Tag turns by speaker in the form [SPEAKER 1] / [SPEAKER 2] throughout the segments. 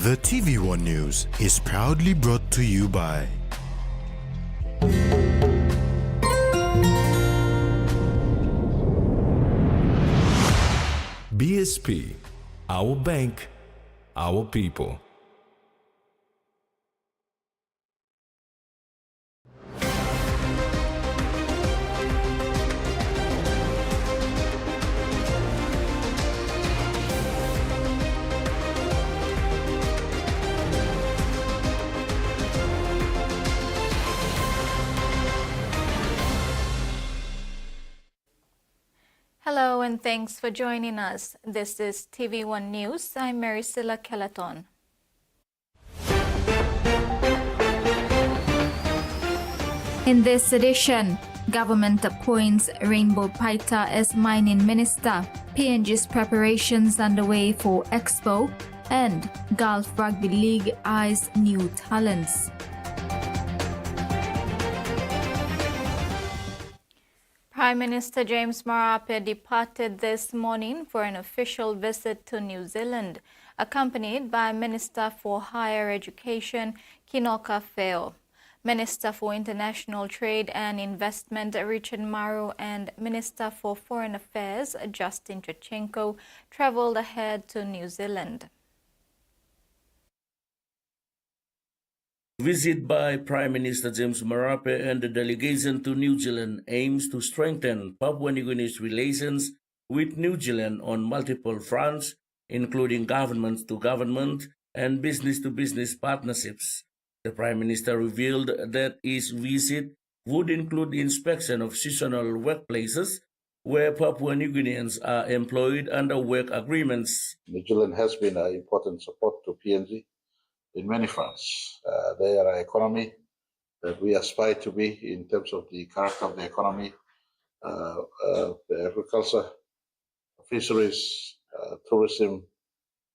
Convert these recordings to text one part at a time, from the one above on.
[SPEAKER 1] The TVWAN News is proudly brought to you by
[SPEAKER 2] BSP, our bank, our people.
[SPEAKER 3] Hello and thanks for joining us. This is TVWAN News. I'm Maricela Kelaton. In this edition, government appoints Rainbow Paita as mining minister, PNG's preparations underway for Expo, and Gulf Rugby League eyes new talents. Prime Minister James Marape departed this morning for an official visit to New Zealand, accompanied by Minister for Higher Education Kinoka Feo, Minister for International Trade and Investment Richard Maru, and Minister for Foreign Affairs Justin Trochenko travelled ahead to New Zealand.
[SPEAKER 4] Visit by Prime Minister James Marape and the delegation to New Zealand aims to strengthen Papua New Guinea's relations with New Zealand on multiple fronts, including government-to-government and business-to-business partnerships. The Prime Minister revealed that his visit would include the inspection of seasonal workplaces where Papua New Guineans are employed under work agreements.
[SPEAKER 5] New Zealand has been an important support to PNG in many fronts. They are an economy that we aspire to be in terms of the character of the economy, the agriculture, fisheries, tourism,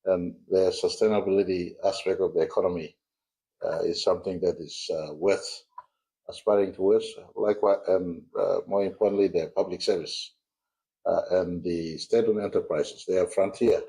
[SPEAKER 5] and the sustainability aspect of the economy is something that is worth aspiring towards. Likewise, and more importantly, the public service and the state-owned enterprises. They are frontier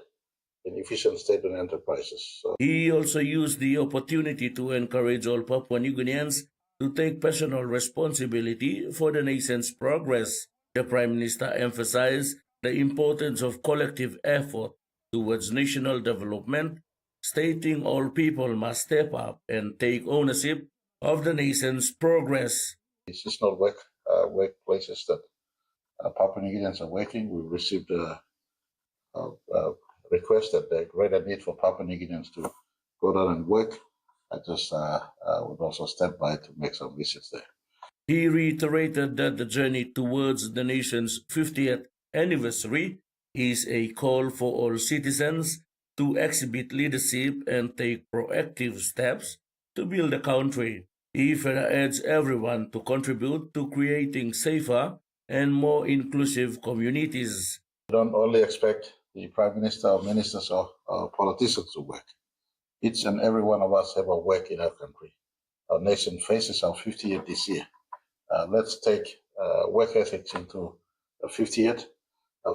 [SPEAKER 5] in efficient state-owned enterprises. So
[SPEAKER 4] he also used the opportunity to encourage all Papua New Guineans to take personal responsibility for the nation's progress. The Prime Minister emphasized the importance of collective effort towards national development, stating all people must step up and take ownership of the nation's progress.
[SPEAKER 5] the seasonal workplaces that Papua New Guineans are working, we received a request that there's greater need for Papua New Guineans to go down and work. I just would also step by to make some visits there.
[SPEAKER 4] He reiterated that the journey towards the nation's 50th anniversary is a call for all citizens to exhibit leadership and take proactive steps to build the country. He further urged everyone to contribute to creating safer and more inclusive communities.
[SPEAKER 5] We don't only expect the Prime Minister or ministers or politicians to work. Each and every one of us have a work in our country. Our nation faces our 50th this year. Let's take work ethics into the 50th.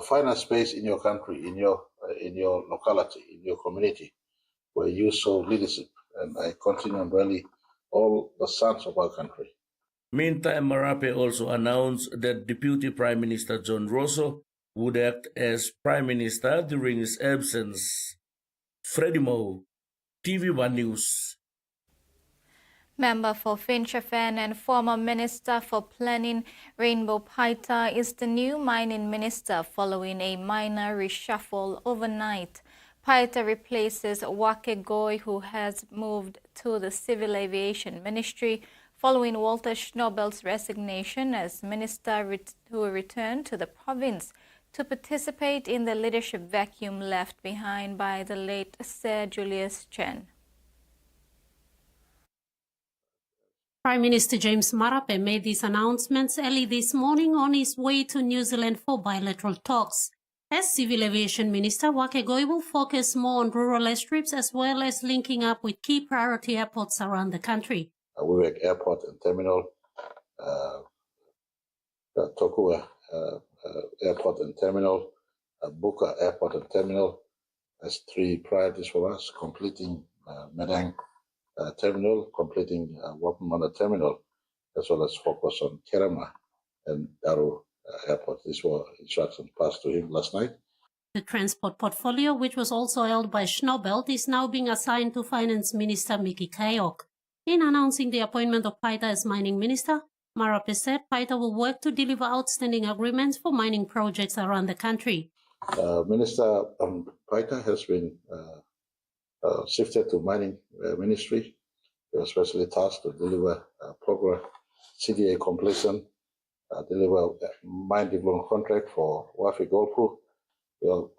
[SPEAKER 5] Find a space in your country, in your locality, in your community, where you show leadership. And I continue and rally all the sons of our country.
[SPEAKER 4] Meantime, Marape also announced that Deputy Prime Minister John Rosso would act as Prime Minister during his absence. Freddie Moe, TVWAN News.
[SPEAKER 3] Member for Finchafen and former Minister for Planning Rainbow Paita is the new mining minister following a minor reshuffle overnight. Paita replaces Wake Goy, who has moved to the Civil Aviation Ministry following Walter Schnobel's resignation as minister who returned to the province to participate in the leadership vacuum left behind by the late Sir Julius Chen.
[SPEAKER 6] Prime Minister James Marape made these announcements early this morning on his way to New Zealand for bilateral talks. As Civil Aviation Minister, Wake Goy will focus more on rural airstrips as well as linking up with key priority airports around the country.
[SPEAKER 5] Wewak Airport and Terminal, Tokua Airport and Terminal, Buka Airport and Terminal as three priorities for us, completing Medang terminal, completing Wapamana terminal, as well as focus on Kerama and Daru airport. These were instructions passed to him last night.
[SPEAKER 6] The transport portfolio, which was also held by Schnobelt, is now being assigned to Finance Minister Mickey Kayok. In announcing the appointment of Paita as mining minister, Marape said Paita will work to deliver outstanding agreements for mining projects around the country.
[SPEAKER 5] Minister Paita has been shifted to mining ministry. He was specially tasked to deliver program CDA completion, deliver mine development contract for Wafi Golpu.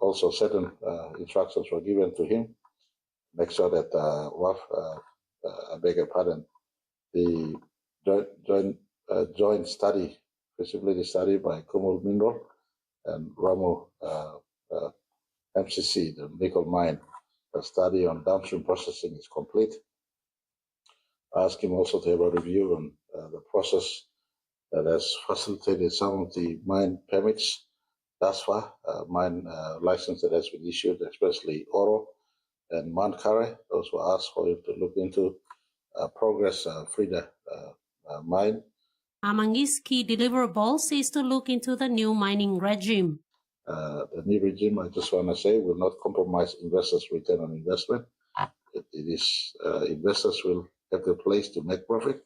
[SPEAKER 5] Also, certain instructions were given to him. Make sure that I beg your pardon, the joint study, feasibility study by Kumul Mineral and Ramu MCC, the nickel mine, the study on downstream processing is complete. I asked him also to have a review on the process that has facilitated some of the mine permits thus far, mine license that has been issued, especially Oro and Mankare. Those were asked for him to look into progress Frida mine.
[SPEAKER 6] Among his key deliverables is to look into the new mining regime.
[SPEAKER 5] The new regime, I just want to say, will not compromise investors' return on investment. It is investors will have the place to make profit,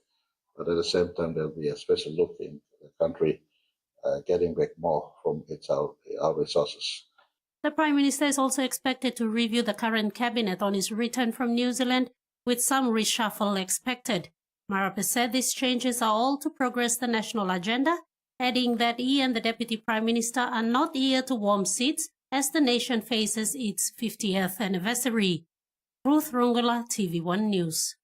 [SPEAKER 5] but at the same time, there'll be a special look in the country getting back more from our resources.
[SPEAKER 6] The Prime Minister is also expected to review the current cabinet on his return from New Zealand, with some reshuffle expected. Marape said these changes are all to progress the national agenda, adding that he and the Deputy Prime Minister are not here to warm seats as the nation faces its 50th anniversary. Ruth Rungula, TV1 News.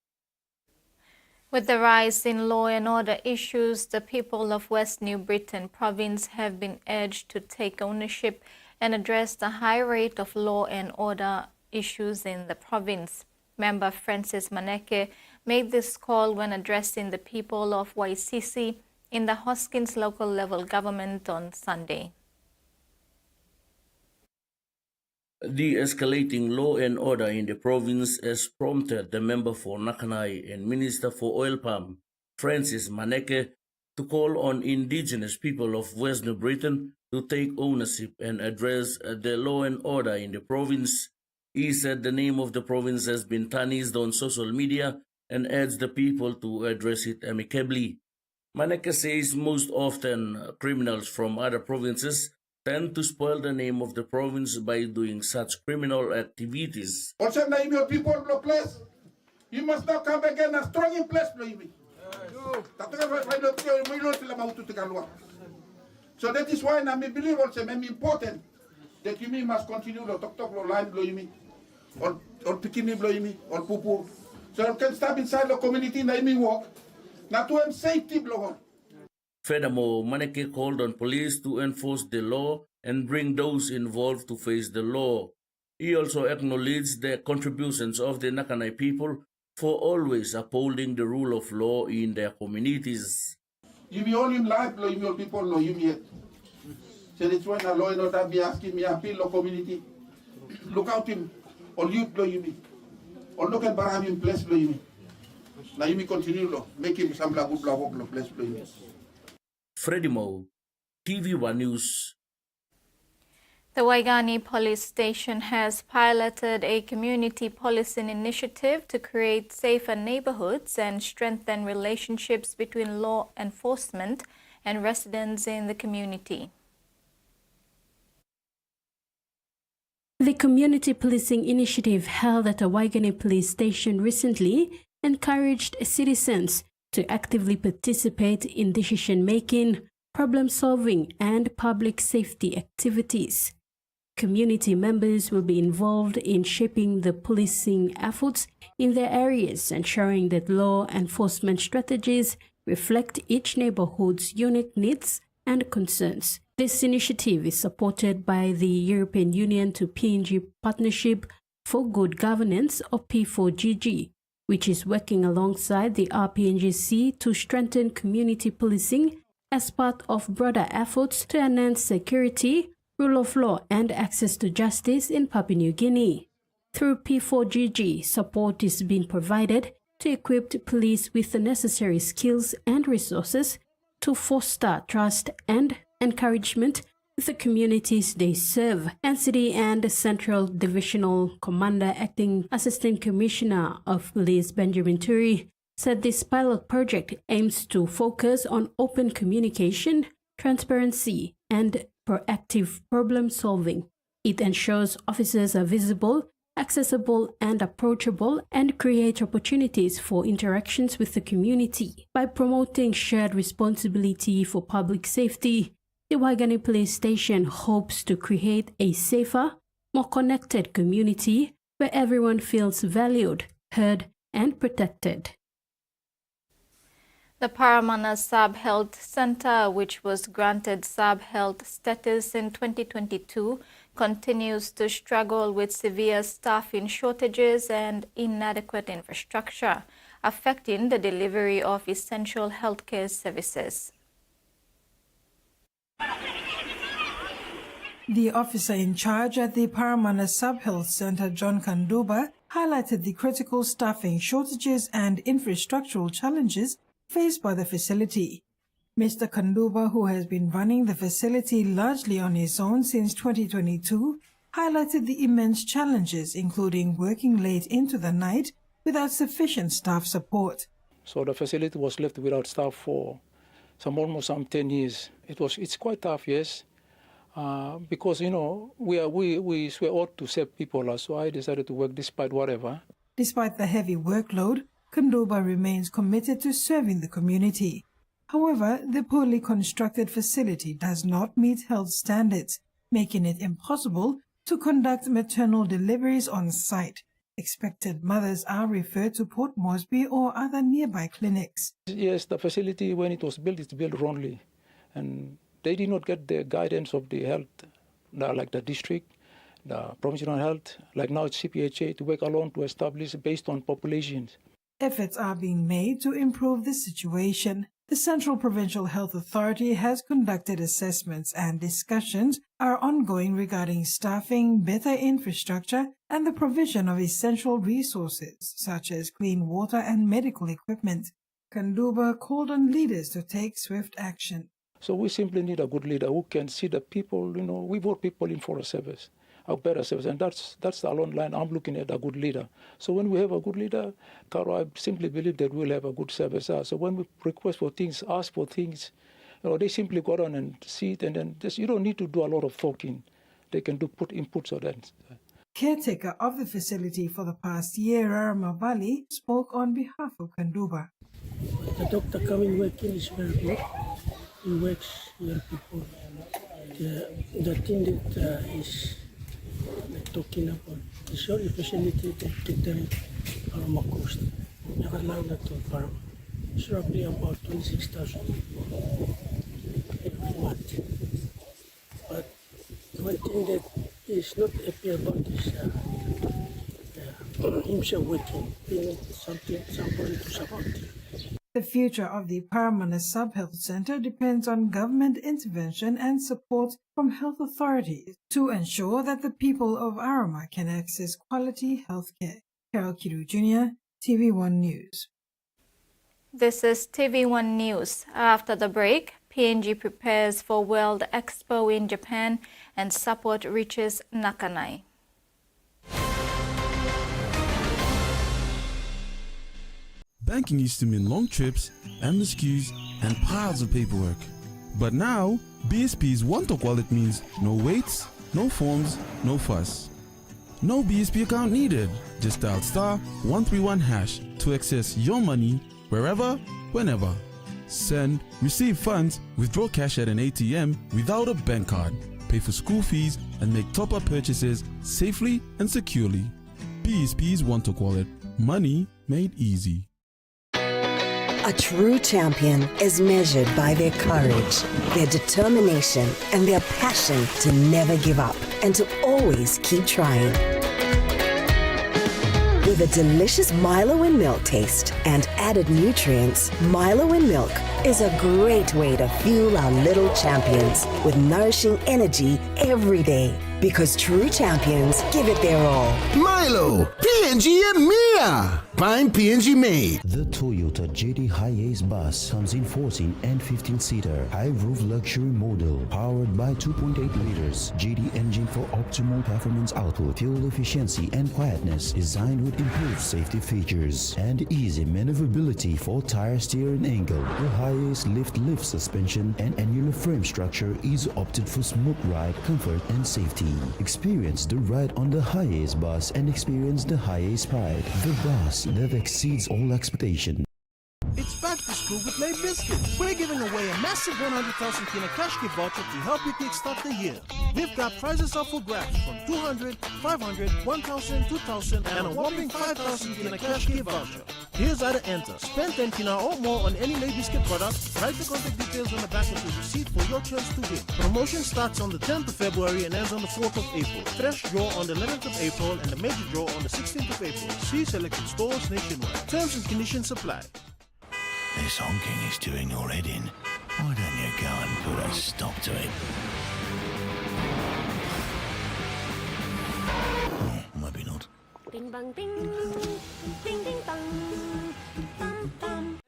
[SPEAKER 3] With the rise in law and order issues, the people of West New Britain province have been urged to take ownership and address the high rate of law and order issues in the province. Member Francis Maneke made this call when addressing the people of Waisisi in the Hoskins local level government on Sunday.
[SPEAKER 4] The escalating law and order in the province has prompted the member for Nakanai and Minister for Oil Palm, Francis Maneke, to call on indigenous people of West New Britain to take ownership and address the law and order in the province. He said the name of the province has been tarnished on social media and urged the people to address it amicably. Maneke says most often criminals from other provinces tend to spoil the name of the province by doing such criminal activities.
[SPEAKER 7] Also, your people blow place. You must not come again a strong in place, baby. So that is why I believe also it's important that you must continue to talk line blow me, or picking blow me, or poo. So you can stop inside the community and walk. Not to safety blow.
[SPEAKER 4] Furthermore, Maneke called on police to enforce the law and bring those involved to face the law. He also acknowledged the contributions of the Nakanai people for always upholding the rule of law in their communities.
[SPEAKER 7] You be all in life, blow your people, know you yet. So that's why the law and order be asking me appeal the community. Look out him, or you blow you me. Or look at Barham in place blow you me. Now you continue to make him some black place blow you me.
[SPEAKER 4] Freddie Mo, TV1 News.
[SPEAKER 3] The Waigani Police Station has piloted a community policing initiative to create safer neighborhoods and strengthen relationships between law enforcement and residents in the community.
[SPEAKER 8] The Community Policing Initiative held at a Waigani Police Station recently encouraged citizens to actively participate in decision-making, problem-solving, and public safety activities. Community members will be involved in shaping the policing efforts in their areas, ensuring that law enforcement strategies reflect each neighborhood's unique needs and concerns. This initiative is supported by the European Union to PNG Partnership for Good Governance, or P4GG, which is working alongside the RPNGC to strengthen community policing as part of broader efforts to enhance security, rule of law, and access to justice in Papua New Guinea. Through P4GG, support is being provided to equip police with the necessary skills and resources to foster trust and encouragement with the communities they serve. NCD and Central Divisional Commander Acting Assistant Commissioner of Police Benjamin Turi said this pilot project aims to focus on open communication, transparency, and proactive problem solving. It ensures officers are visible, accessible, and approachable, and create opportunities for interactions with the community. By promoting shared responsibility for public safety, the Waigani Police Station hopes to create a safer, more connected community where everyone feels valued, heard, and protected.
[SPEAKER 3] The Paramana Sub-Health Center, which was granted sub-health status in 2022, continues to struggle with severe staffing shortages and inadequate infrastructure, affecting the delivery of essential healthcare services.
[SPEAKER 9] The officer in charge at the Paramana Sub-Health Center, John Kanduba, highlighted the critical staffing shortages and infrastructural challenges faced by the facility. Mr. Kanduba, who has been running the facility largely on his own since 2022, highlighted the immense challenges, including working late into the night without sufficient staff support.
[SPEAKER 10] So the facility was left without staff for almost 10 years. It's quite tough, yes, because we ought to save people, so I decided to work despite whatever.
[SPEAKER 9] Despite the heavy workload, Kanduba remains committed to serving the community. However, the poorly constructed facility does not meet health standards, making it impossible to conduct maternal deliveries on site. Expected mothers are referred to Port Moresby or other nearby clinics.
[SPEAKER 10] Yes, the facility, when it was built, it's built wrongly. And they did not get the guidance of the health, like the district, the provincial health, like now it's CPHA, to work alone to establish based on populations.
[SPEAKER 9] Efforts are being made to improve the situation. The Central Provincial Health Authority has conducted assessments and discussions are ongoing regarding staffing, better infrastructure, and the provision of essential resources such as clean water and medical equipment. Kanduba called on leaders to take swift action.
[SPEAKER 10] So we simply need a good leader who can see the people, we vote people in for a service, a better service, and that's the alone line. I'm looking at a good leader. So when we have a good leader, Caro, I simply believe that we'll have a good service. So when we request for things, ask for things, they simply go on and see it, and then you don't need to do a lot of talking. They can put inputs on that.
[SPEAKER 9] Caretaker of the facility for the past year, Rarama Valley, spoke on behalf of Kanduba.
[SPEAKER 11] The doctor coming working is very good. He works with people. The thing that is talking about the only facility that take them Parama Coast. Never learned that to Parama. It's roughly about 26,000 every month. But one thing that is not happy about is himself working. He needs somebody to support him.
[SPEAKER 9] The future of the Paramana Sub-Health Center depends on government intervention and support from health authorities to ensure that the people of Arama can access quality health care. Carol Kiru Jr., TV1 News.
[SPEAKER 3] This is TV1 News. After the break, PNG prepares for World Expo in Japan and support reaches Nakanai.
[SPEAKER 12] Banking used to mean long trips, endless queues, and piles of paperwork. But now, BSP's one-talk wallet means no waits, no forms, no fuss. No BSP account needed. Just dial *131# to access your money wherever, whenever. Send, receive funds, withdraw cash at an ATM without a bank card, pay for school fees, and make top-up purchases safely and securely. BSP's one-talk wallet. Money made easy.
[SPEAKER 13] A true champion is measured by their courage, their determination, and their passion to never give up and to always keep trying. With a delicious Milo in milk taste and added nutrients, Milo in milk is a great way to fuel our little champions with nourishing energy every day. Because true champions give it their all.
[SPEAKER 14] Milo, PNG and Mia. Find PNG made.
[SPEAKER 15] The Toyota JD Hi-Ace bus comes in 14 and 15-seater high-roof luxury model powered by 2.8 liters JD engine for optimal performance output, fuel efficiency and quietness, designed with improved safety features and easy maneuverability for tire steering angle. The Hi-Ace lift suspension and annular frame structure is opted for smooth ride, comfort and safety. Experience the ride on the Hi-Ace bus and experience the Hi-Ace pride, the bus that exceeds all expectation.
[SPEAKER 16] It's back to school with Lay Biscuits. We're giving away a massive 100,000 kina cash gift voucher to help you kickstart the year. We've got prizes up for grabs from 200, 500, 1,000, 2,000 and a whopping 5,000 kina cash gift voucher. Here's how to enter. Spend 10 kina or more on any Lay Biscuit product. Write the contact details on the back of the receipt for your chance to win. Promotion starts on the 10th of February and ends on the 4th of April. Fresh draw on the 11th of April and the major draw on the 16th of April. See selected stores nationwide. Terms and conditions apply.
[SPEAKER 17] This honking is doing your head in. Why don't you go and put a stop to it? Oh, maybe not.
[SPEAKER 18] Ding bang ding, ding ding bang, bam bam.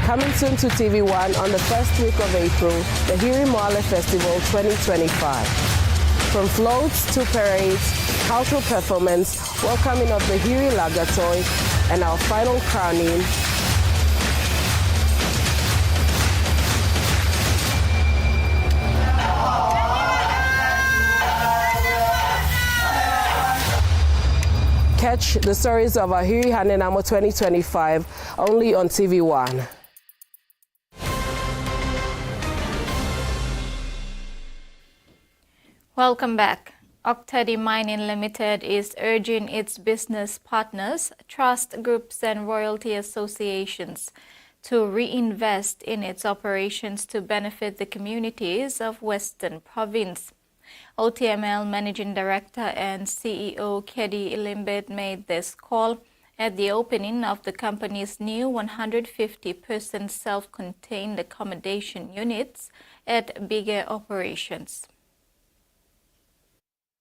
[SPEAKER 19] Coming soon to TVWAN on the first week of April, the Hiri Moale Festival 2025. From floats to parades, cultural performance, welcoming of the Hiri Lagatoi, and our final crowning. Catch the stories of our Hiri Hanenamo 2025 only on TVWAN.
[SPEAKER 3] Welcome back. Octady Mining Limited is urging its business partners, trust groups and royalty associations to reinvest in its operations to benefit the communities of Western Province. OTML Managing Director and CEO Kedi Ilimbet made this call at the opening of the company's new 150-person self-contained accommodation units at Bigay Operations.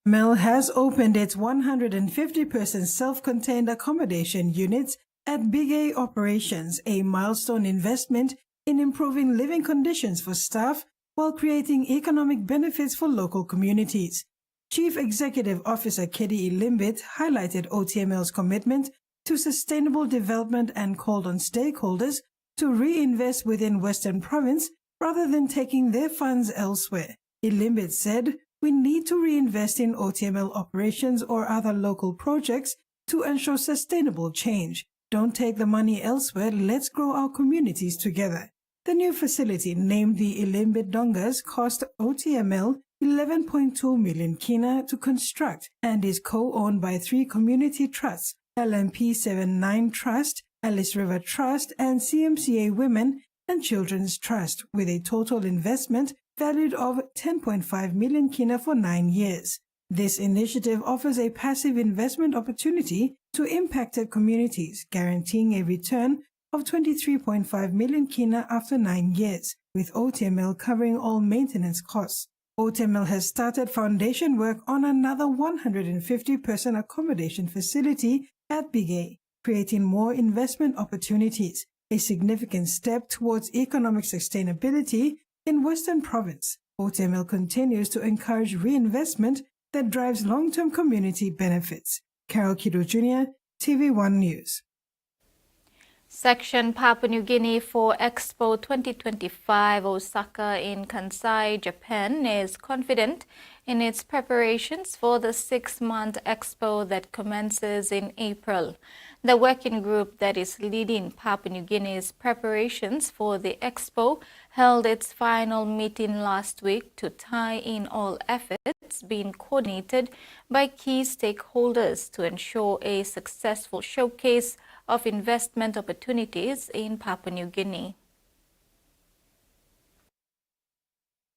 [SPEAKER 9] Mel has opened its 150-person self-contained accommodation units at Bigay Operations, a milestone investment in improving living conditions for staff while creating economic benefits for local communities. Chief Executive Officer Kedi Ilimbet highlighted OTML's commitment to sustainable development and called on stakeholders to reinvest within Western Province rather than taking their funds elsewhere. Ilimbet said, "We need to reinvest in OTML operations or other local projects to ensure sustainable change. Don't take the money elsewhere, let's grow our communities together." The new facility, named the Ilimbet Dongas, cost OTML 11.2 million kina to construct and is co-owned by 3 community trusts, LMP 79 Trust, Alice River Trust, and CMCA Women and Children's Trust, with a total investment valued of 10.5 million kina for 9 years. This initiative offers a passive investment opportunity to impacted communities, guaranteeing a return of 23.5 million kina after 9 years, with OTML covering all maintenance costs. OTML has started foundation work on another 150-person accommodation facility at Bigay, creating more investment opportunities, a significant step towards economic sustainability in Western Province. OTML continues to encourage reinvestment that drives long-term community benefits. Carol Kido Jr., TV1 News.
[SPEAKER 3] Section Papua New Guinea for Expo 2025 Osaka in Kansai, Japan is confident in its preparations for the 6-month Expo that commences in April. The working group that is leading Papua New Guinea's preparations for the Expo held its final meeting last week to tie in all efforts being coordinated by key stakeholders to ensure a successful showcase of investment opportunities in Papua New Guinea.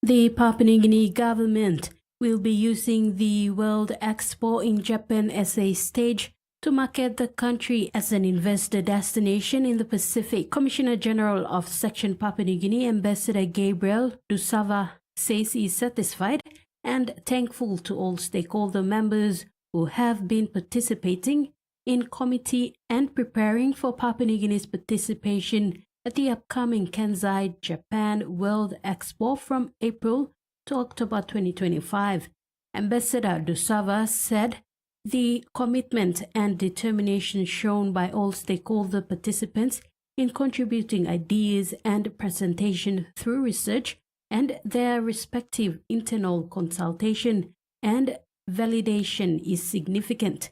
[SPEAKER 8] The Papua New Guinea government will be using the World Expo in Japan as a stage to market the country as an investor destination in the Pacific. Commissioner General of Section Papua New Guinea, Ambassador Gabriel Dusava, says he is satisfied and thankful to all stakeholder members who have been participating in committee and preparing for Papua New Guinea's participation at the upcoming Kansai, Japan World Expo from April to October 2025. Ambassador Dusava said the commitment and determination shown by all stakeholder participants in contributing ideas and presentation through research and their respective internal consultation and validation is significant.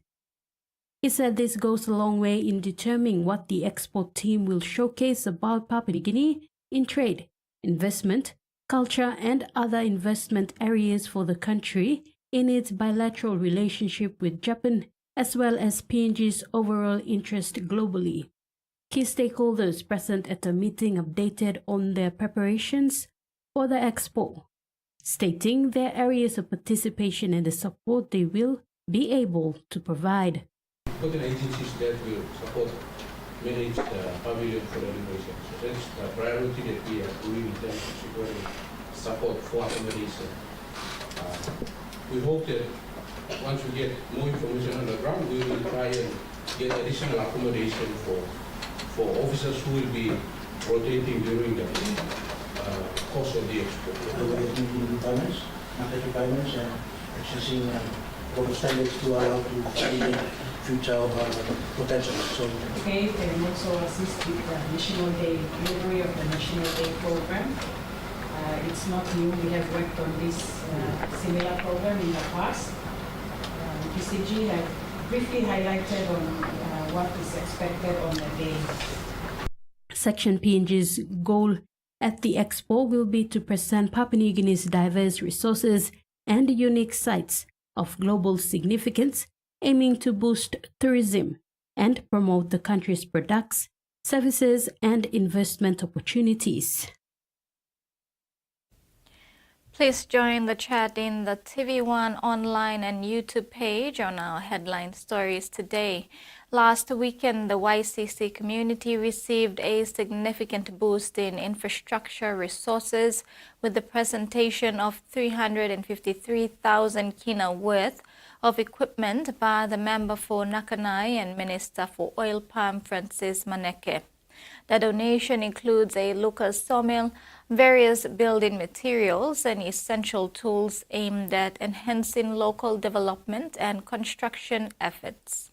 [SPEAKER 8] He said this goes a long way in determining what the Expo team will showcase about Papua New Guinea in trade, investment, culture, and other investment areas for the country in its bilateral relationship with Japan, as well as PNG's overall interest globally. Key stakeholders present at the meeting updated on their preparations for the Expo, stating their areas of participation and the support they will be able to provide.
[SPEAKER 20] Important agencies that will support manage the pavilion for the renovation. So that's the priority that we are doing in terms of securing support for accommodation. We hope that once we get more information on the ground, we will try and get additional accommodation for officers who will be rotating during the course of the Expo.
[SPEAKER 11] Requirements, market requirements, and accessing local standards to allow to study future potential. So,
[SPEAKER 21] okay, and also assist with the National Day delivery of the National Day program. It's not new. We have worked on this similar program in the past. PCG had briefly highlighted on what is expected on the day.
[SPEAKER 8] Section PNG's goal at the Expo will be to present Papua New Guinea's diverse resources and unique sites of global significance, aiming to boost tourism and promote the country's products, services, and investment opportunities.
[SPEAKER 3] Please join the chat in the TVWAN online and YouTube page on our headline stories today. Last weekend, the YCC community received a significant boost in infrastructure resources with the presentation of 353,000 kina worth of equipment by the member for Nakanai and Minister for Oil Palm Francis Maneke. The donation includes a local sawmill, various building materials, and essential tools aimed at enhancing local development and construction efforts.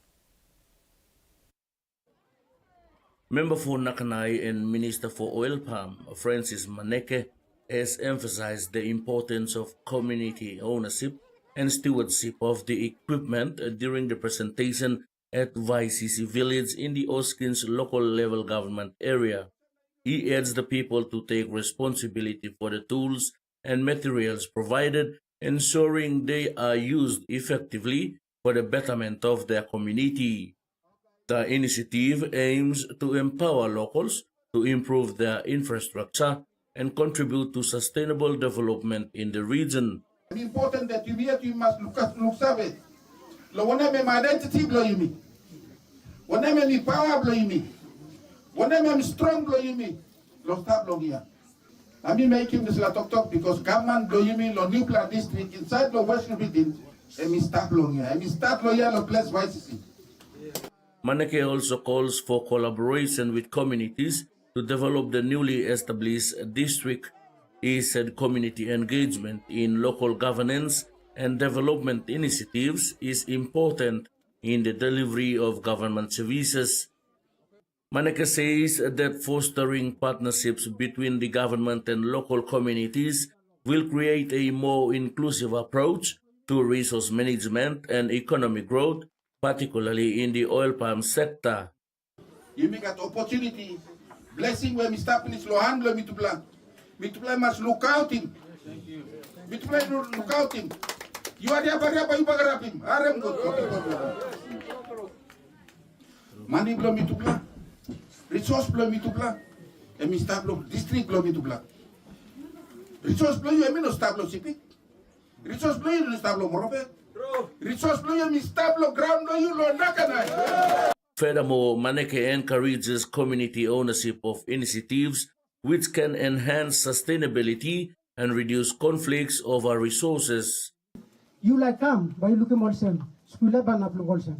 [SPEAKER 4] Member for Nakanai and Minister for Oil Palm Francis Maneke has emphasized the importance of community ownership and stewardship of the equipment during the presentation at YCC Village in the Oskins local level government area. He urged the people to take responsibility for the tools and materials provided, ensuring they are used effectively for the betterment of their community. The initiative aims to empower locals to improve their infrastructure and contribute to sustainable development in the region.
[SPEAKER 7] It's important that you must look at Whenever my identity blow you me, whenever me power blow you me, whenever me strong blow you me, lo stop blow here. I mean making this la talk because government blow you me lo new plan district inside the West Rugby and me stop blow here. And me start blow here lo place YCC.
[SPEAKER 4] Maneke also calls for collaboration with communities to develop the newly established district. He said community engagement in local governance and development initiatives is important in the delivery of government services. Maneke says that fostering partnerships between the government and local communities will create a more inclusive approach to resource management and economic growth, particularly in the oil palm sector.
[SPEAKER 7] You make that opportunity, blessing where Mr. Police lo handle me to plan. Me to plan must look out him. Me to plan look out him. You are there, you bagarap him. Arem good. Money blow me to plan. Resource blow me to plan. And me start blow, district blow me to plan. Resource blow you, and me no start blow sipi. Resource lo yun stablo Moresby. Resource lo yun stablo ground lo yun lo Nakanai.
[SPEAKER 4] Furthermore, Maneke encourages community ownership of initiatives which can enhance sustainability and reduce conflicts over resources.
[SPEAKER 1] You like come by looking Molson, school ban up Molson.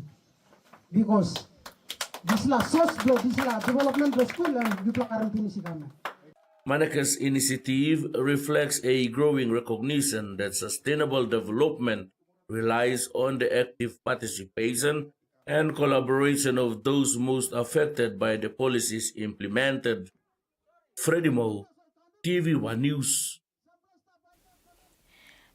[SPEAKER 1] Because this is source blow, this is development of school and you quarantine sikama.
[SPEAKER 4] Maneke's initiative reflects a growing recognition that sustainable development relies on the active participation and collaboration of those most affected by the policies implemented. Freddie Mo, TVWAN News.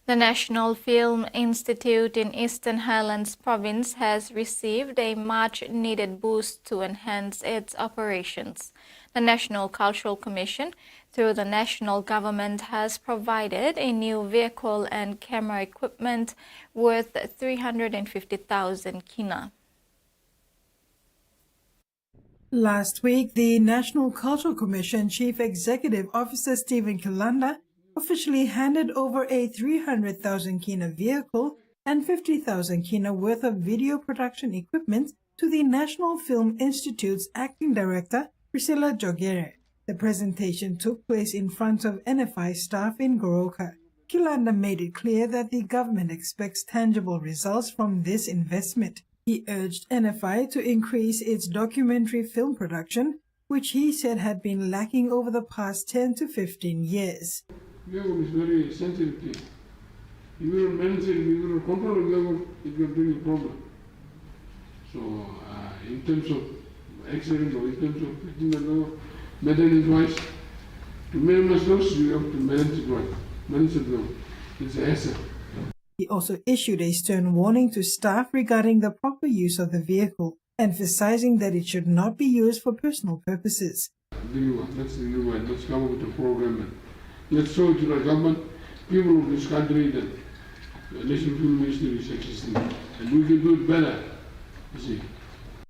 [SPEAKER 3] The National Film Institute in Eastern Highlands Province has received a much-needed boost to enhance its operations. The National Cultural Commission, through the national government, has provided a new vehicle and camera equipment worth 350,000 kina.
[SPEAKER 9] Last week, the National Cultural Commission Chief Executive Officer Stephen Kilanda officially handed over a 300,000 kina vehicle and 50,000 kina worth of video production equipment to the National Film Institute's Acting Director, Priscilla Jogere. The presentation took place in front of NFI staff in Goroka. Kilanda made it clear that the government expects tangible results from this investment. He urged NFI to increase its documentary film production, which he said had been lacking over the past 10 to 15 years.
[SPEAKER 22] Vehicle is very sensitive thing. If you don't manage it, if you don't control the vehicle, it will bring a problem. So, in terms of accident or in terms of hitting the vehicle, maintenance-wise, to minimize those, you have to manage it right. Manage it well. It's an asset.
[SPEAKER 9] He also issued a stern warning to staff regarding the proper use of the vehicle, emphasizing that it should not be used for personal purposes.
[SPEAKER 22] Let's deliver it. Let's come up with a program and let's show it to the government, people of this country, that the National Film Ministry is existing and we can do it better. You see.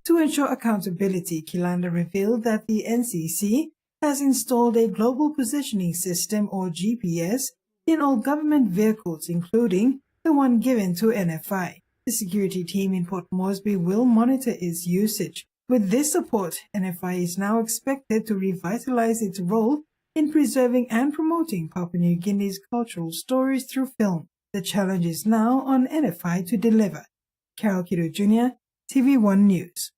[SPEAKER 9] To ensure accountability, Kilanda revealed that the NCC has installed a global positioning system or GPS in all government vehicles, including the one given to NFI. The security team in Port Moresby will monitor its usage. With this support, NFI is now expected to revitalize its role in preserving and promoting Papua New Guinea's cultural stories through film. The challenge is now on NFI to deliver. Carol Kido Jr., TV1 News.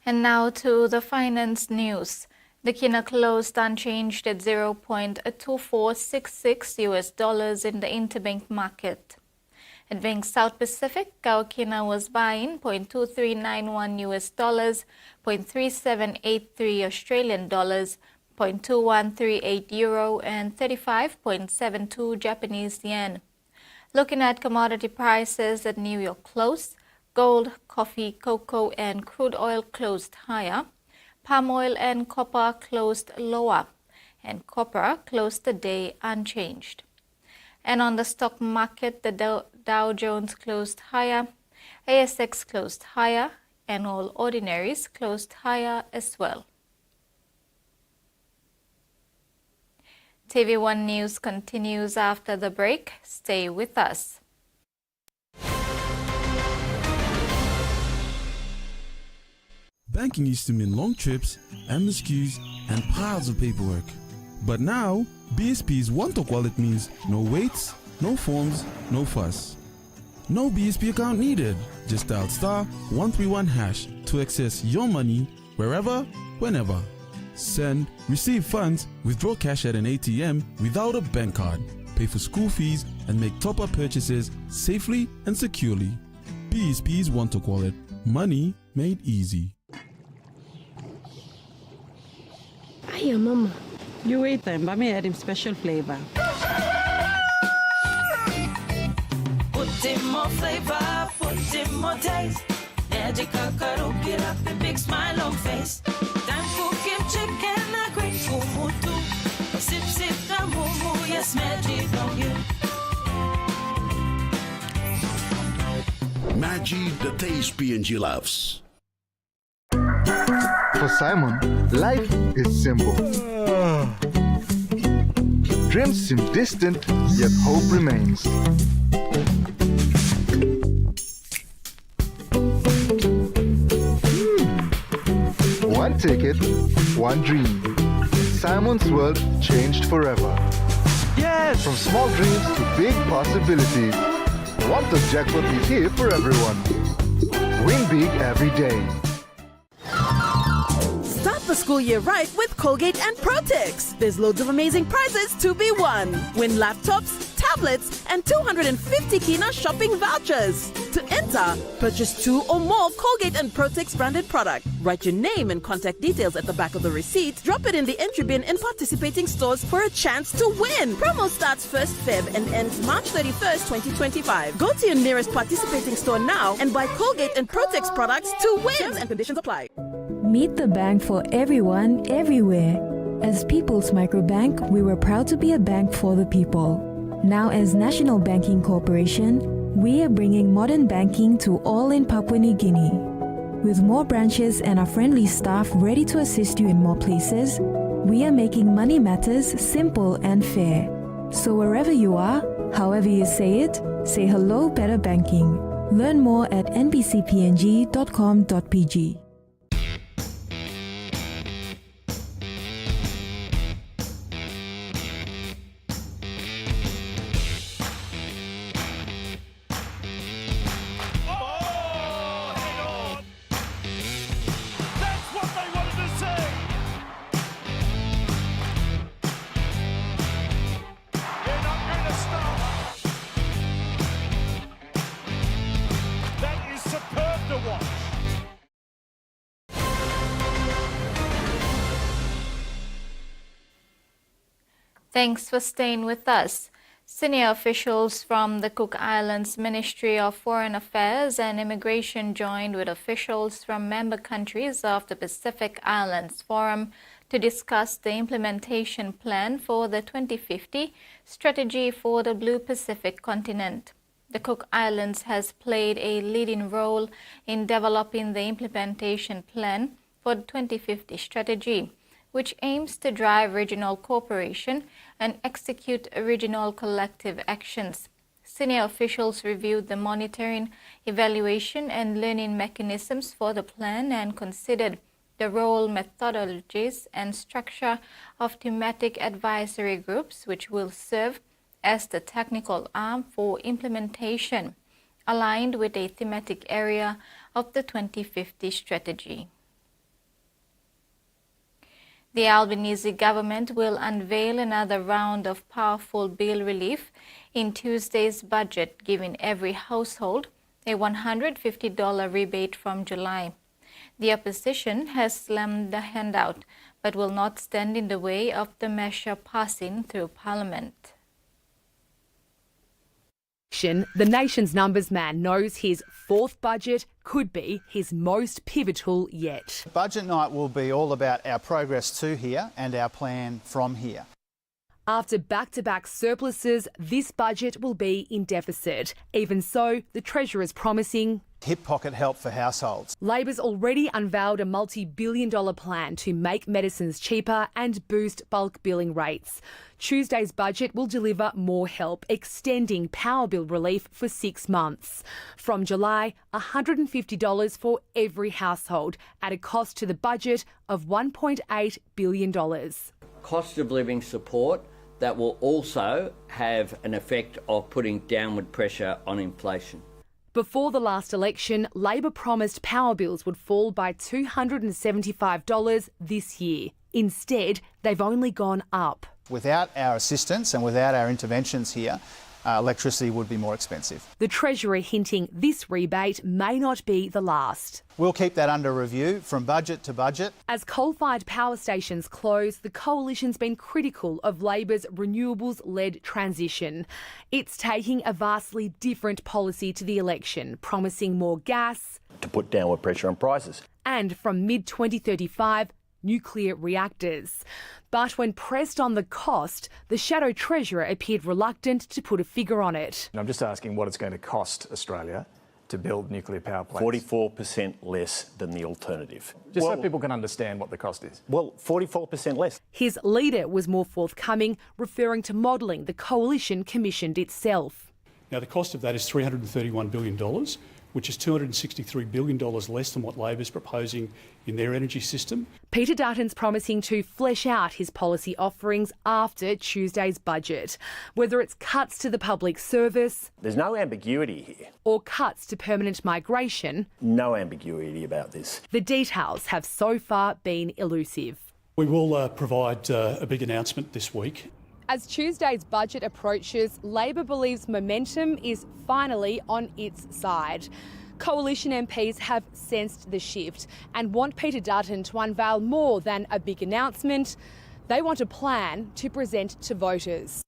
[SPEAKER 3] And now to the finance news. The kina closed unchanged at $0.2466 in the interbank market. At Bank South Pacific, our kina was buying $0.2391 $0.3783 Australian dollars, $0.2138 euro, and 35.72 Japanese yen. Looking at commodity prices at New York close, gold, coffee, cocoa, and crude oil closed higher. Palm oil and copper closed lower, and copper closed the day unchanged. And on the stock market, the Dow Jones closed higher, ASX closed higher, and all ordinaries closed higher as well. TV1 News continues after the break. Stay with us.
[SPEAKER 12] Banking used to mean long trips, endless queues, and piles of paperwork. But now, BSP's one-talk wallet means no waits, no forms, no fuss. No BSP account needed. Just dial *131# to access your money wherever, whenever. Send, receive funds, withdraw cash at an ATM without a bank card, pay for school fees, and make top-up purchases safely and securely. BSP's one-talk wallet. Money made easy.
[SPEAKER 23] Hiya, Mama. You wait time, but me add him special flavor.
[SPEAKER 24] Put in more flavor, put in more taste. Magical cuddle, get up and big smile on face. Time for kim chicken, a great kumu too. Sip, sip, the moo, yes, magic on you.
[SPEAKER 14] Maggi, the taste PNG loves.
[SPEAKER 25] For Simon, life is simple.
[SPEAKER 2] Dreams seem distant, yet hope remains. One ticket, one dream. Simon's world changed forever.
[SPEAKER 16] Yes!
[SPEAKER 2] From small dreams to big possibilities. One Top Jackpot is here for everyone. Win big every day.
[SPEAKER 5] Start the school year right with Colgate and Protex. There's loads of amazing prizes to be won. Win laptops, tablets, and 250 Kina shopping vouchers. To enter, purchase 2 or more Colgate and Protex branded product. Write your name and contact details at the back of the receipt. Drop it in the entry bin in participating stores for a chance to win. Promo starts 1st Feb and ends March 31st, 2025. Go to your nearest participating store now and buy Colgate and Protex products to win. Terms and conditions apply.
[SPEAKER 6] Meet the bank for everyone, everywhere. As People's Microbank, we were proud to be a bank for the people. Now as National Banking Corporation, we are bringing modern banking to all in Papua New Guinea. With more branches and our friendly staff ready to assist you in more places, we are making money matters simple and fair. So wherever you are, however you say it, say hello better banking. Learn more at nbcpng.com.pg.
[SPEAKER 3] Thanks for staying with us. Senior officials from the Cook Islands Ministry of Foreign Affairs and Immigration joined with officials from member countries of the Pacific Islands Forum to discuss the implementation plan for the 2050 strategy for the Blue Pacific continent. The Cook Islands has played a leading role in developing the implementation plan for the 2050 strategy, which aims to drive regional cooperation and execute regional collective actions. Senior officials reviewed the monitoring, evaluation, and learning mechanisms for the plan and considered the role, methodologies, and structure of thematic advisory groups, which will serve as the technical arm for implementation, aligned with a thematic area of the 2050 strategy. The Albanese government will unveil another round of powerful bill relief in Tuesday's budget, giving every household a $150 rebate from July. The opposition has slammed the handout, but will not stand in the way of the measure passing through Parliament.
[SPEAKER 10] The nation's numbers man knows his fourth budget could be his most pivotal yet.
[SPEAKER 25] Budget night will be all about our progress to here and our plan from here.
[SPEAKER 10] After back-to-back surpluses, this budget will be in deficit. Even so, the Treasurer's promising
[SPEAKER 25] hip pocket help for households.
[SPEAKER 10] Labor's already unveiled a multi-billion-dollar plan to make medicines cheaper and boost bulk billing rates. Tuesday's budget will deliver more help, extending power bill relief for 6 months. From July, $150 for every household at a cost to the budget of $1.8 billion.
[SPEAKER 26] Cost of living support that will also have an effect of putting downward pressure on inflation.
[SPEAKER 10] Before the last election, Labor promised power bills would fall by $275 this year. Instead, they've only gone up.
[SPEAKER 25] Without our assistance and without our interventions here, electricity would be more expensive.
[SPEAKER 10] The Treasurer hinting this rebate may not be the last.
[SPEAKER 25] We'll keep that under review from budget to budget.
[SPEAKER 10] As coal-fired power stations close, the Coalition's been critical of Labor's renewables-led transition. It's taking a vastly different policy to the election, promising more gas
[SPEAKER 27] to put downward pressure on prices.
[SPEAKER 10] And from mid-2035, nuclear reactors. But when pressed on the cost, the Shadow Treasurer appeared reluctant to put a figure on it.
[SPEAKER 27] I'm just asking what it's going to cost Australia
[SPEAKER 11] to build nuclear power plants.
[SPEAKER 27] 44% less than the alternative.
[SPEAKER 11] Just so people can understand what the cost is.
[SPEAKER 27] Well, 44% less.
[SPEAKER 10] His leader was more forthcoming, referring to modelling the coalition commissioned itself.
[SPEAKER 13] Now, the cost of that is $331 billion, which is $263 billion less than what Labor's proposing in their energy system.
[SPEAKER 10] Peter Dutton's promising to flesh out his policy offerings after Tuesday's budget, whether it's cuts to the public service.
[SPEAKER 27] There's no ambiguity here.
[SPEAKER 10] Or cuts to permanent migration.
[SPEAKER 27] No ambiguity about this.
[SPEAKER 10] The details have so far been elusive.
[SPEAKER 13] We will provide a big announcement this week.
[SPEAKER 10] As Tuesday's budget approaches, Labor believes momentum is finally on its side. Coalition MPs have sensed the shift and want Peter Dutton to unveil more than a big announcement. They want a plan to present to voters.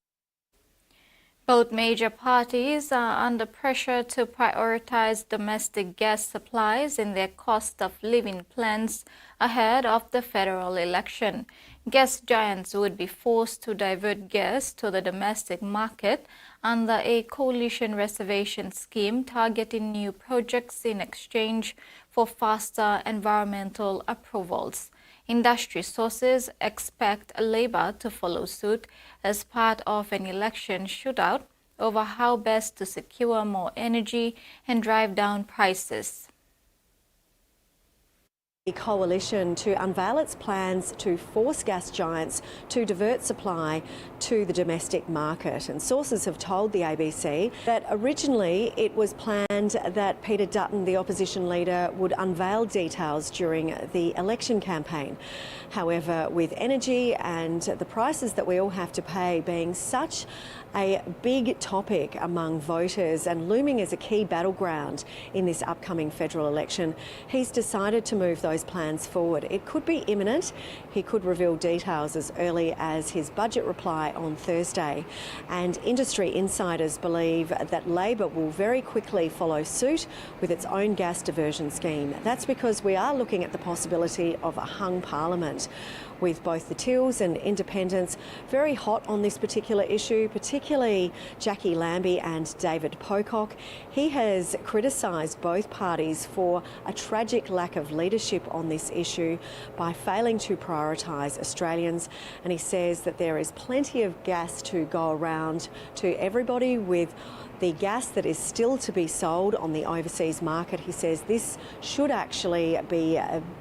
[SPEAKER 3] Both major parties are under pressure to prioritise domestic gas supplies in their cost of living plans ahead of the federal election. Gas giants would be forced to divert gas to the domestic market under a coalition reservation scheme targeting new projects in exchange for faster environmental approvals. Industry sources expect Labor to follow suit as part of an election shootout over how best to secure more energy and drive down prices.
[SPEAKER 15] The coalition to unveil its plans to force gas giants to divert supply to the domestic market. And sources have told the ABC that originally it was planned that Peter Dutton, the opposition leader, would unveil details during the election campaign. However, with energy and the prices that we all have to pay being such a big topic among voters and looming as a key battleground in this upcoming federal election, he's decided to move those plans forward. It could be imminent. He could reveal details as early as his budget reply on Thursday. And industry insiders believe that Labor will very quickly follow suit with its own gas diversion scheme. That's because we are looking at the possibility of a hung parliament, with both the Tills and Independents very hot on this particular issue, particularly Jackie Lambie and David Pocock. He has criticised both parties for a tragic lack of leadership on this issue by failing to prioritise Australians, and he says that there is plenty of gas to go around to everybody. With the gas that is still to be sold on the overseas market, he says this should actually be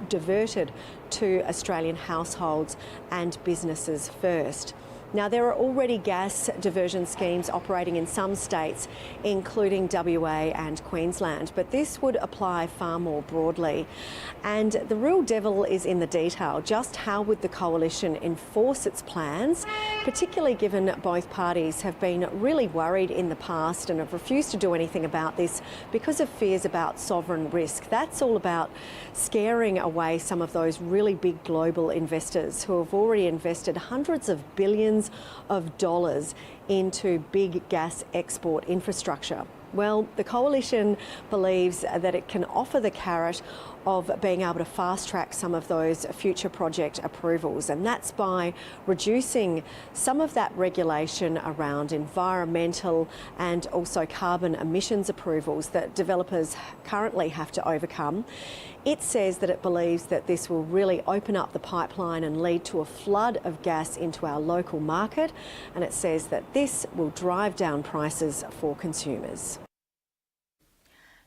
[SPEAKER 15] diverted to Australian households and businesses first. Now, there are already gas diversion schemes operating in some states, including WA and Queensland, but this would apply far more broadly. And the real devil is in the detail. Just how would the coalition enforce its plans, particularly given both parties have been really worried in the past and have refused to do anything about this because of fears about sovereign risk. That's all about scaring away some of those really big global investors who have already invested hundreds of billions of dollars into big gas export infrastructure. Well, the coalition believes that it can offer the carrot of being able to fast-track some of those future project approvals, and that's by reducing some of that regulation around environmental and also carbon emissions approvals that developers currently have to overcome. It says that it believes that this will really open up the pipeline and lead to a flood of gas into our local market, and it says that this will drive down prices for consumers.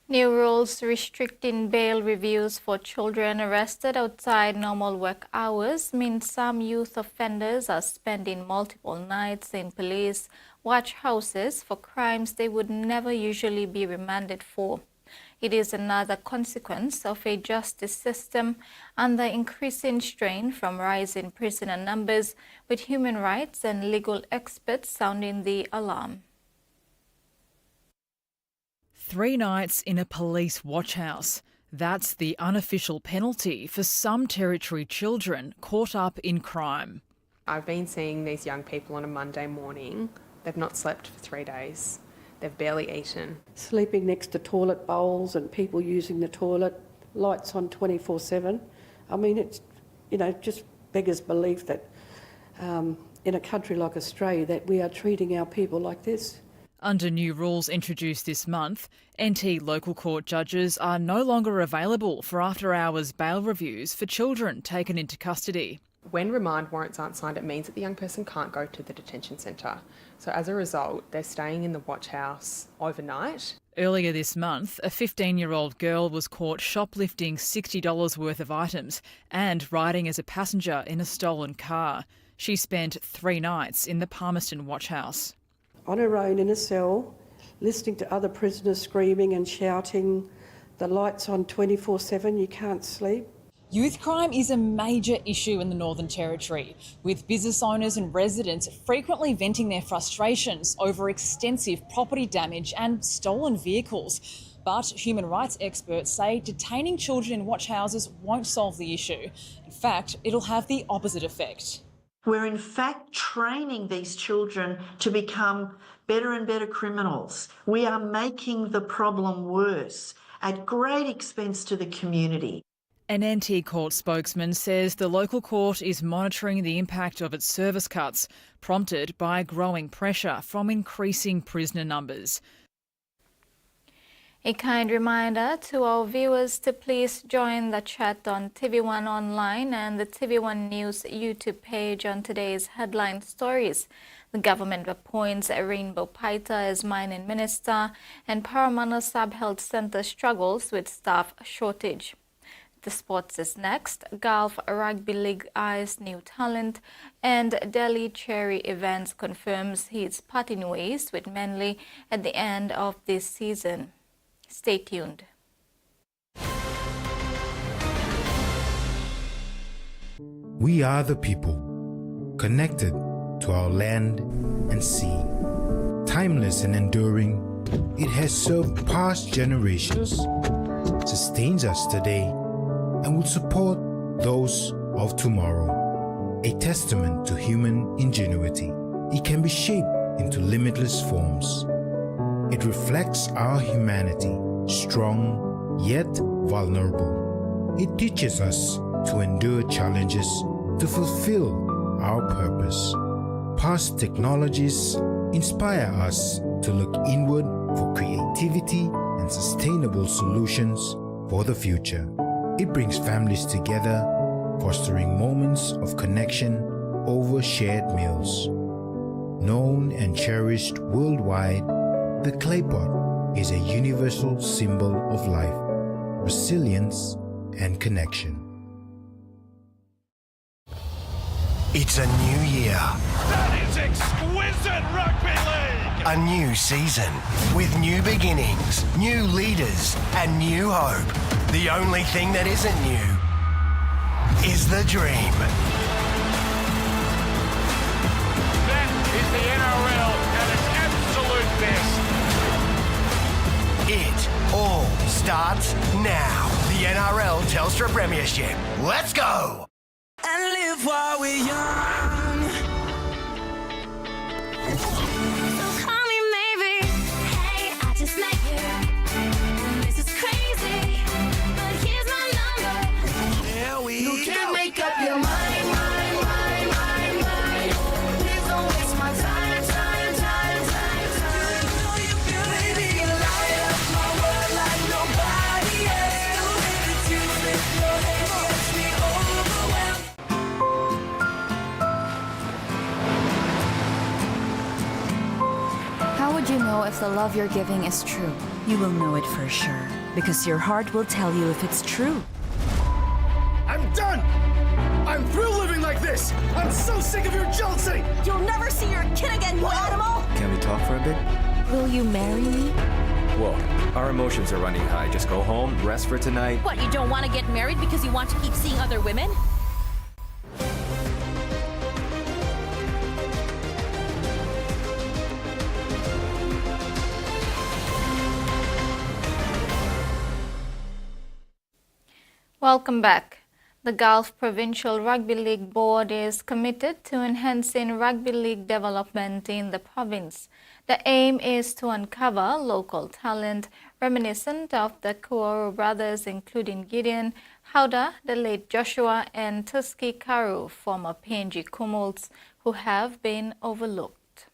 [SPEAKER 3] New rules restricting bail reviews for children arrested outside normal work hours mean some youth offenders are spending multiple nights in police watch houses for crimes they would never usually be remanded for. It is another consequence of a justice system under increasing strain from rising prisoner numbers, with human rights and legal experts sounding the alarm.
[SPEAKER 17] 3 nights in a police watchhouse. That's the unofficial penalty for some Territory children caught up in crime.
[SPEAKER 18] I've been seeing these young people on a Monday morning. They've not slept for 3 days. They've barely eaten.
[SPEAKER 19] Sleeping next to toilet bowls and people using the toilet, lights on 24/7. I mean, it's, just beggars belief that in a country like Australia that we are treating our people like this.
[SPEAKER 17] Under new rules introduced this month, NT local court judges are no longer available for after-hours bail reviews for children taken into custody.
[SPEAKER 18] When remand warrants aren't signed, it means that the young person can't go to the detention centre. So as a result, they're staying in the watch house overnight.
[SPEAKER 17] Earlier this month, a 15-year-old girl was caught shoplifting $60 worth of items and riding as a passenger in a stolen car. She spent 3 nights in the Palmerston watch house.
[SPEAKER 19] On her own in a cell, listening to other prisoners screaming and shouting, the lights on 24/7, you can't sleep.
[SPEAKER 1] Youth crime is a major issue in the Northern Territory, with business owners and residents frequently venting their frustrations over extensive property damage and stolen vehicles. But human rights experts say detaining children in watch houses won't solve the issue. In fact, it'll have the opposite effect.
[SPEAKER 4] We're in fact training these children to become better and better criminals. We are making the problem worse at great expense to the community.
[SPEAKER 17] An NT court spokesman says the local court is monitoring the impact of its service cuts, prompted by growing pressure from increasing prisoner numbers.
[SPEAKER 3] A kind reminder to our viewers to please join the chat on TV1 Online and the TV1 News YouTube page on today's headline stories. The government appoints Rainbow Paita as mining minister, and Parramatta Sub-Health Centre struggles with staff shortage. The sports is next. Gulf Rugby League eyes new talent, and Delhi Cherry Events confirms he's parting ways with Manly at the end of this season. Stay tuned.
[SPEAKER 7] We are the people, connected to our land and sea. Timeless and enduring, it has served past generations, sustains us today, and will support those of tomorrow. A testament to human ingenuity, it can be shaped into limitless forms. It reflects our humanity, strong yet vulnerable. It teaches us to endure challenges to fulfill our purpose. Past technologies inspire us to look inward for creativity and sustainable solutions for the future. It brings families together, fostering moments of connection over shared meals. Known and cherished worldwide, the clay pot is a universal symbol of life, resilience, and connection.
[SPEAKER 8] It's a new year.
[SPEAKER 20] That is exquisite rugby league!
[SPEAKER 8] A new season with new beginnings, new leaders, and new hope. The only thing that isn't new is the dream.
[SPEAKER 20] That is the NRL at its absolute best.
[SPEAKER 8] It all starts now. The NRL Telstra Premiership. Let's go!
[SPEAKER 24] And live while we're young. So call me maybe. Hey, I just met you. This is crazy, but here's my number.
[SPEAKER 8] Here we
[SPEAKER 24] You can
[SPEAKER 8] go.
[SPEAKER 24] make up your mind. Please don't waste my time. You know you feel, baby, you light up my world like nobody else. You flip your head, gets me overwhelmed.
[SPEAKER 21] How would you know if the love you're giving is true? You will know it for sure, because your heart will tell you if it's true.
[SPEAKER 16] I'm done! I'm through living like this! I'm so sick of your jealousy!
[SPEAKER 22] You'll never see your kid again, you animal!
[SPEAKER 28] Can we talk for a bit?
[SPEAKER 21] Will you marry me?
[SPEAKER 28] Whoa, our emotions are running high. Just go home, rest for tonight.
[SPEAKER 22] What, you don't want to get married because you want to keep seeing other women?
[SPEAKER 3] Welcome back. The Gulf Provincial Rugby League Board is committed to enhancing rugby league development in the province. The aim is to uncover local talent reminiscent of the Kuoro brothers, including Gideon, Hauda, the late Joshua, and Tuski Karu, former PNG Kumuls, who have been overlooked.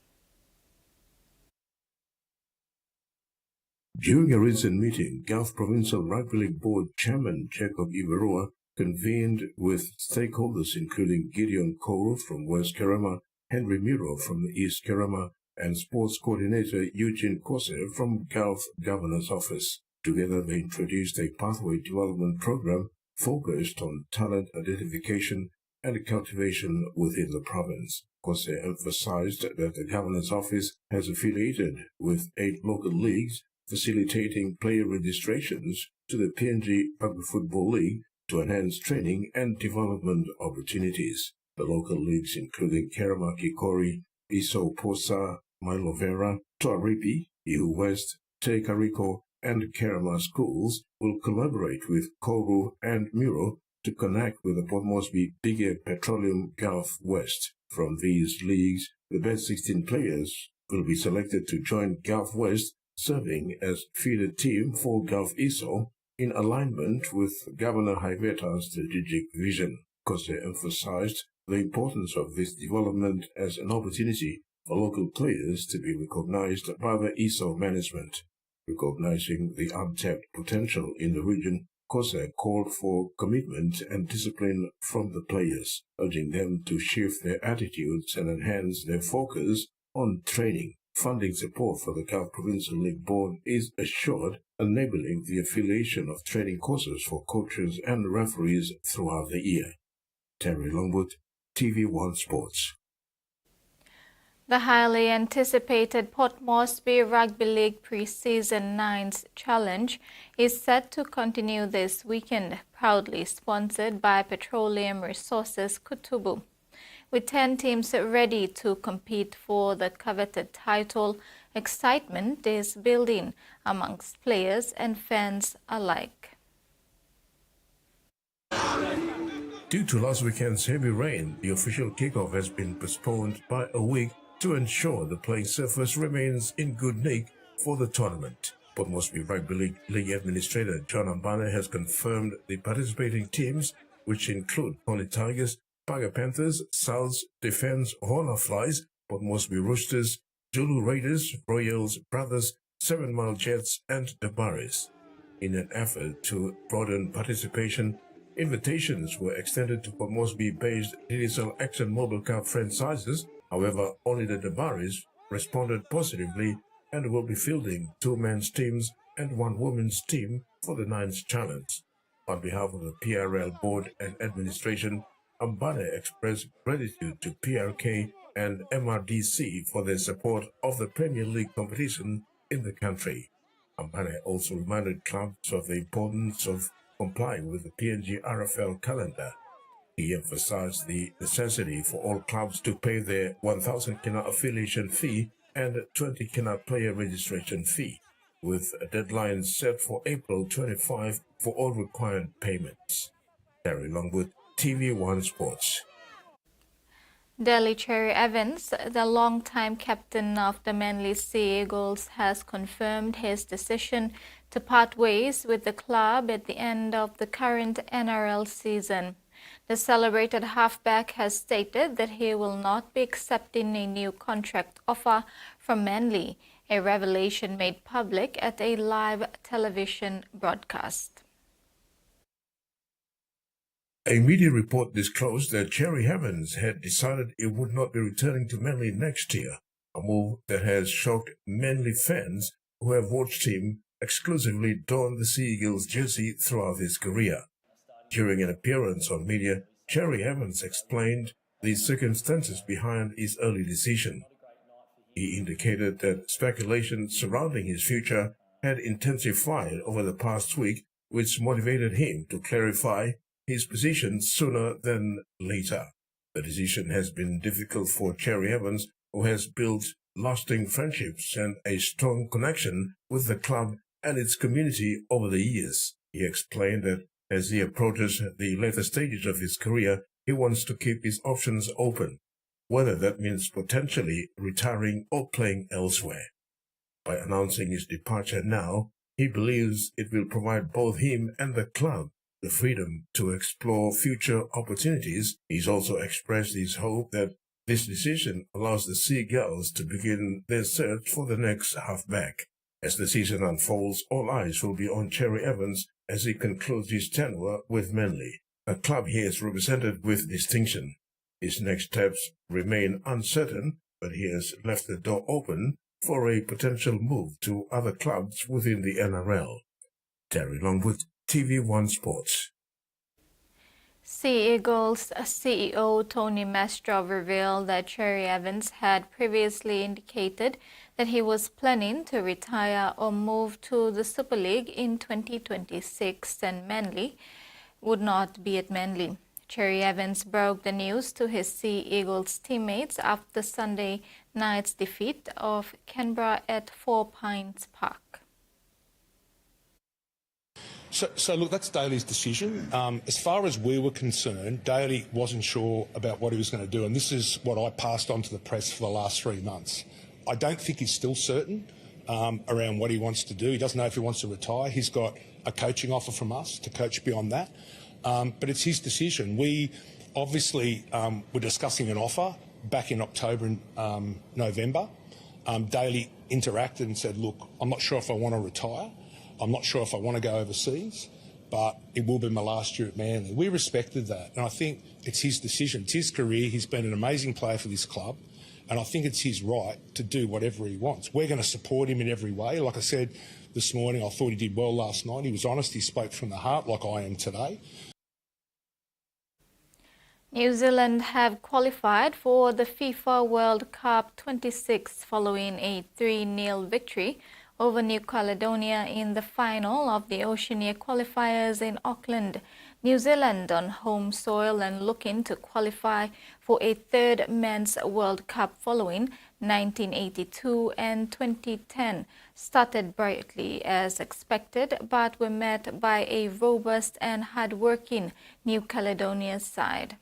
[SPEAKER 2] During a recent meeting, Gulf Provincial Rugby League Board Chairman Jacob Iverua convened with stakeholders including Gideon Cole from West Kerama, Henry Miro from East Kerama, and Sports Coordinator Eugene Kose from Gulf Governor's Office. Together, they introduced a pathway development program focused on talent identification and cultivation within the province. Kose emphasized that the Governor's Office has affiliated with 8 local leagues, facilitating player registrations to the PNG Rugby Football League to enhance training and development opportunities. The local leagues, including Kerama Kikori, Iso Posa, Mailovera, Tuaripi, Ihu West, Te Kariko, and Kerama schools, will collaborate with Koru and Miro to connect with the Port Moresby Bigger Petroleum Gulf West. From these leagues, the best 16 players will be selected to join Gulf West, serving as feeder team for Gulf ISO in alignment with Governor Haiveta's strategic vision. Kose emphasized the importance of this development as an opportunity for local players to be recognized by the ISO management. Recognizing the untapped potential in the region, Kose called for commitment and discipline from the players, urging them to shift their attitudes and enhance their focus on training. Funding support for the Gulf Provincial League Board is assured, enabling the affiliation of training courses for coaches and referees throughout the year. Terry Longwood, TV1 Sports.
[SPEAKER 3] The highly anticipated Port Moresby Rugby League Pre-Season 9's Challenge is set to continue this weekend, proudly sponsored by Petroleum Resources Kutubu. With 10 teams ready to compete for the coveted title, excitement is building amongst players and fans alike.
[SPEAKER 2] Due to last weekend's heavy rain, the official kickoff has been postponed by a week to ensure the playing surface remains in good nick for the tournament. Port Moresby Rugby League Administrator John Ambane has confirmed the participating teams, which include Pony Tigers, Paga Panthers, Souths, Defence, Horner Flies, Port Moresby Roosters, Zulu Raiders, Royals, Brothers, 7 Mile Jets, and the Barries. In an effort to broaden participation, invitations were extended to Port Moresby-based Digicel Action Mobile Cup franchises. However, only the Dabaris responded positively and will be fielding 2 men's teams and 1 women's team for the 9th challenge. On behalf of the PRL board and administration, Ambane expressed gratitude to PRK and MRDC for their support of the Premier League competition in the country. Ambane also reminded clubs of the importance of complying with the PNG RFL calendar. He emphasized the necessity for all clubs to pay their 1,000 kina affiliation fee and 20 kina player registration fee, with a deadline set for April 25 for all required payments. Terry Longwood, TV1 Sports.
[SPEAKER 3] Delhi Cherry Evans, the longtime captain of the Manly Sea Eagles, has confirmed his decision to part ways with the club at the end of the current NRL season. The celebrated halfback has stated that he will not be accepting a new contract offer from Manly, a revelation made public at a live television broadcast.
[SPEAKER 2] A media report disclosed that Cherry Evans had decided he would not be returning to Manly next year, a move that has shocked Manly fans who have watched him exclusively don the Sea Eagles jersey throughout his career. During an appearance on media, Cherry Evans explained the circumstances behind his early decision. He indicated that speculation surrounding his future had intensified over the past week, which motivated him to clarify his position sooner than later. The decision has been difficult for Cherry Evans, who has built lasting friendships and a strong connection with the club and its community over the years. He explained that as he approaches the later stages of his career, he wants to keep his options open, whether that means potentially retiring or playing elsewhere. By announcing his departure now, he believes it will provide both him and the club the freedom to explore future opportunities. He's also expressed his hope that this decision allows the Seagulls to begin their search for the next halfback. As the season unfolds, all eyes will be on Cherry Evans as he concludes his tenure with Manly, a club he has represented with distinction. His next steps remain uncertain, but he has left the door open for a potential move to other clubs within the NRL. Terry Longwood, TVWAN Sports.
[SPEAKER 3] Sea Eagles CEO Tony Mastrov revealed that Cherry Evans had previously indicated that he was planning to retire or move to the Super League in 2026 and Manly would not be at Manly. Cherry Evans broke the news to his Sea Eagles teammates after Sunday night's defeat of Canberra at 4 Pines Park.
[SPEAKER 5] So look, that's Daly's decision. As far as we were concerned, Daly wasn't sure about what he was going to do, and this is what I passed on to the press for the last 3 months. I don't think he's still certain around what he wants to do. He doesn't know if he wants to retire. He's got a coaching offer from us to coach beyond that, but it's his decision. We obviously were discussing an offer back in October and November. Daly interacted and said, look, I'm not sure if I want to retire. I'm not sure if I want to go overseas, but it will be my last year at Manly. We respected that, and I think it's his decision. It's his career. He's been an amazing player for this club, and I think it's his right to do whatever he wants. We're going to support him in every way. Like I said this morning, I thought he did well last night. He was honest. He spoke from the heart like I am today.
[SPEAKER 3] New Zealand have qualified for the FIFA World Cup 26 following a 3-0 victory over New Caledonia in the final of the Oceania qualifiers in Auckland. New Zealand on home soil and looking to qualify for a third Men's World Cup following 1982 and 2010 started brightly as expected, but were met by a robust and hard-working New Caledonia side.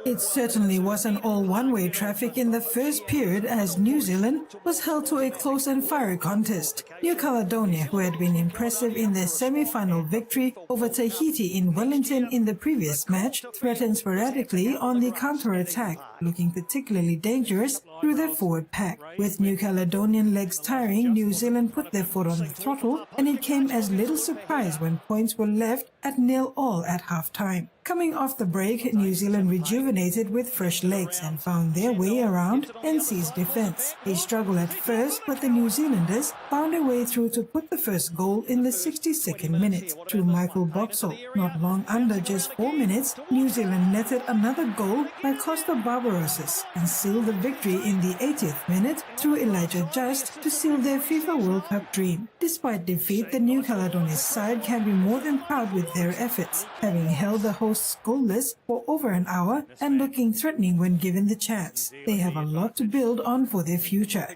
[SPEAKER 6] It certainly wasn't all one-way traffic in the first period as New Zealand was held to a close and fiery contest. New Caledonia, who had been impressive in their semi-final victory over Tahiti in Wellington in the previous match, threatened sporadically on the counter-attack, looking particularly dangerous through their forward pack. With New Caledonian legs tiring, New Zealand put their foot on the throttle, and it came as little surprise when points were left at 0-0 at half-time. Coming off the break, New Zealand rejuvenated with fresh legs and found their way around NC's defence. They struggled at first, but the New Zealanders found a way through to put the first goal in the 62nd minute through Michael Boxall. Not long under just 4 minutes, New Zealand netted another goal by Costa Barbarosis and sealed the victory in the 80th minute through Elijah Just to seal their FIFA World Cup dream. Despite defeat, the New Caledonia side can be more than proud with their efforts, having held the hosts goalless for over an hour and looking threatening when given the chance. They have a lot to build on for their future.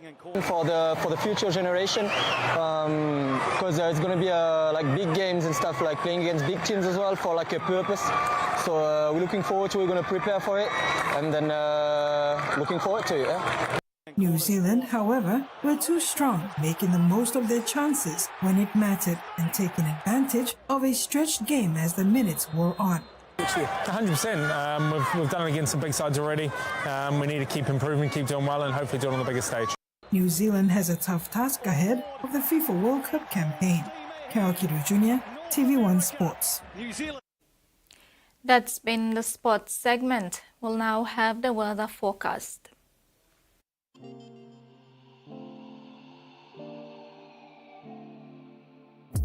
[SPEAKER 9] For the future generation, because it's going to be like big games and stuff, like playing against big teams as well for like a purpose. So we're looking forward to it. We're going to prepare for it, and then looking forward to it. Yeah?
[SPEAKER 6] New Zealand, however, were too strong, making the most of their chances when it mattered and taking advantage of a stretched game as the minutes wore on.
[SPEAKER 12] 100%. We've done it against some big sides already. We need to keep improving, keep doing well, and hopefully do it on the biggest stage.
[SPEAKER 6] New Zealand has a tough task ahead of the FIFA World Cup campaign. Carol Kiddo Jr., TV1 Sports.
[SPEAKER 3] That's been the sports segment. We'll now have the weather forecast.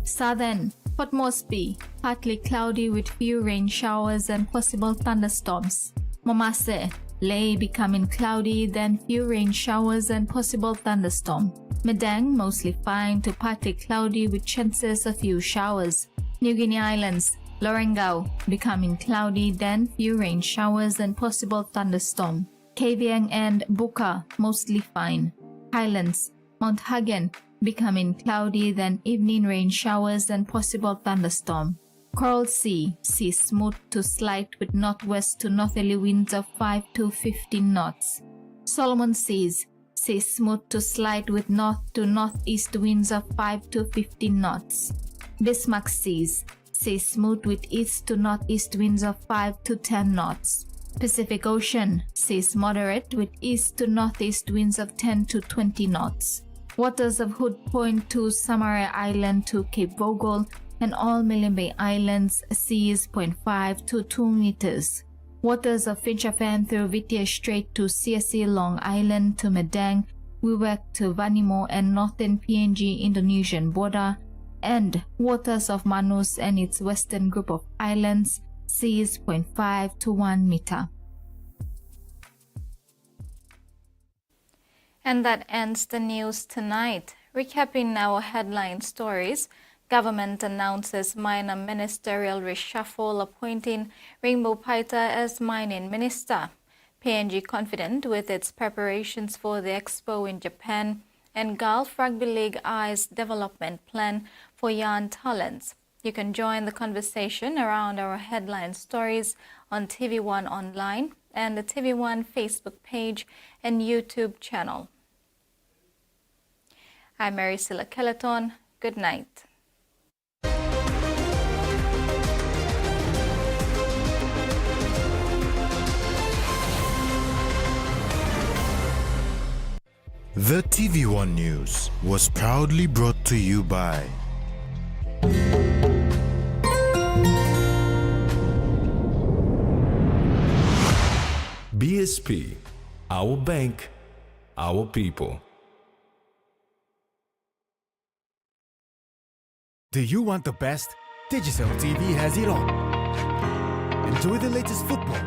[SPEAKER 3] Southern, Port Moresby, partly cloudy with few rain showers and possible thunderstorms. Momase, Lae becoming cloudy, then few rain showers and possible thunderstorm. Medang, mostly fine to partly cloudy with chances of few showers. New Guinea Islands, Lorengau, becoming cloudy, then few rain showers and possible thunderstorm. Kavieng and Buka, mostly fine. Highlands, Mount Hagen, becoming cloudy, then evening rain showers and possible thunderstorm. Coral Sea, sea smooth to slight with northwest to northerly winds of 5 to 15 knots. Solomon Seas, sea smooth to slight with north to northeast winds of 5 to 15 knots. Bismarck Seas, sea smooth with east to northeast winds of 5 to 10 knots. Pacific Ocean, seas moderate with east to northeast winds of 10 to 20 knots. Waters of Hood Point to Samarai Island to Cape Vogel and all Milne Bay Islands, seas 0.5 to 2 meters. Waters of Finchafan through Vitia Strait to CSC Long Island to Medang, Wewak to Vanimo and northern PNG Indonesian border, and waters of Manus and its western group of islands, seas 0.5 to 1 meter. And that ends the news tonight. Recapping our headline stories, government announces minor ministerial reshuffle appointing Rainbow Paita as mining minister. PNG confident with its preparations for the Expo in Japan, and Gulf Rugby League eyes development plan for young talents. You can join the conversation around our headline stories on TVWAN Online and the TVWAN Facebook page and YouTube channel. I'm Mary Silla Kelleton. Good night.
[SPEAKER 7] The TVWAN News was proudly brought to you by
[SPEAKER 10] BSP, our bank, our people.
[SPEAKER 11] Do you want the best? Digital TV has it all. Enjoy the latest football,